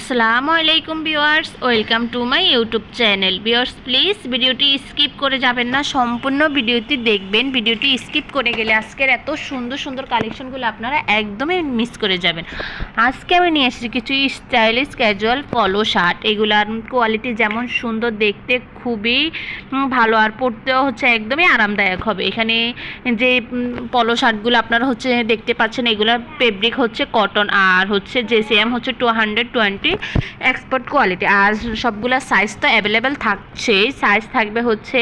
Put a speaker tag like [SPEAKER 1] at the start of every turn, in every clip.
[SPEAKER 1] আসসালামু আলাইকুম viewers, welcome to my YouTube channel. Viewers please ভিডিওটি স্কিপ করে যাবেন না, সম্পূর্ণ ভিডিওটি দেখবেন। ভিডিওটি স্কিপ করে গেলে আজকের এত সুন্দর সুন্দর কালেকশনগুলো আপনারা একদমই মিস করে যাবেন। আজকে আমি নিয়ে এসেছি কিছু স্টাইলিশ ক্যাজুয়াল পলো শার্ট। এগুলার কোয়ালিটি যেমন সুন্দর, দেখতে খুবই ভালো, আর পরতেও হচ্ছে একদমই আরামদায়ক হবে। এখানে যে পলো শার্টগুলো আপনারা হচ্ছে দেখতে পাচ্ছেন, এগুলোর ফেব্রিক হচ্ছে কটন, আর হচ্ছে জেসিএম হচ্ছে 220 এক্সপোর্ট কোয়ালিটি। আর সবগুলা সাইজ তো অ্যাভেলেবেল থাকছেই। সাইজ থাকবে হচ্ছে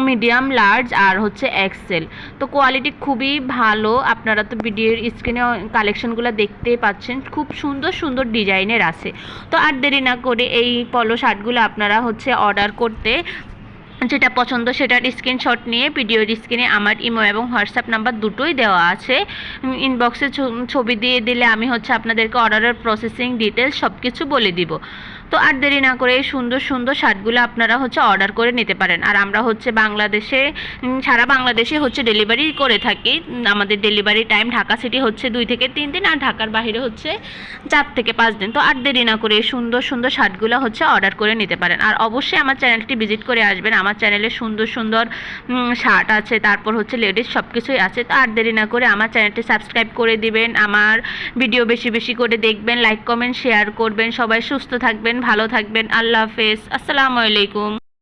[SPEAKER 1] মিডিয়াম, লার্জ আর হচ্ছে এক্সেল। তো কোয়ালিটি খুবই ভালো। আপনারা তো ভিডিওর স্ক্রিনে কালেকশনগুলো দেখতেই পাচ্ছেন, খুব সুন্দর সুন্দর ডিজাইনের আছে। তো আর দেরি না করে এই পলো শার্টগুলো আপনারা হচ্ছে অর্ডার করতে, যেটা পছন্দ সেটার স্ক্রিনশট নিয়ে ভিডিওর স্ক্রিনে আমার ইমো এবং হোয়াটসঅ্যাপ নাম্বার দুটোই দেওয়া আছে। ইনবক্সে ছবি দিয়ে দিলে আমি হচ্ছে আপনাদেরকে অর্ডারের প্রসেসিং ডিটেলস সব কিছু বলে দিব। তো আর দেরি না করে এই সুন্দর সুন্দর শার্টগুলো আপনারা হচ্ছে অর্ডার করে নিতে পারেন। আর আমরা হচ্ছে বাংলাদেশে, সারা বাংলাদেশে হচ্ছে ডেলিভারি করে থাকি। আমাদের ডেলিভারি টাইম ঢাকা সিটি হচ্ছে 2 থেকে 3 দিন, আর ঢাকার বাইরে হচ্ছে 4 থেকে 5 দিন। তো আর দেরি না করে এই সুন্দর সুন্দর শার্টগুলো হচ্ছে অর্ডার করে নিতে পারেন। আর অবশ্যই আমার চ্যানেলটি ভিজিট করে আসবেন। আমার চ্যানেলে সুন্দর সুন্দর শার্ট আছে, তারপর হচ্ছে লেডিস সব কিছুই আছে। তো আর দেরি না করে আমার চ্যানেলটি সাবস্ক্রাইব করে দিবেন, আমার ভিডিও বেশি বেশি করে দেখবেন, লাইক কমেন্ট শেয়ার করবেন। সবাই সুস্থ থাকবেন, ভালো থাকবেন। আল্লাহ হাফেজ, আসসালামু আলাইকুম।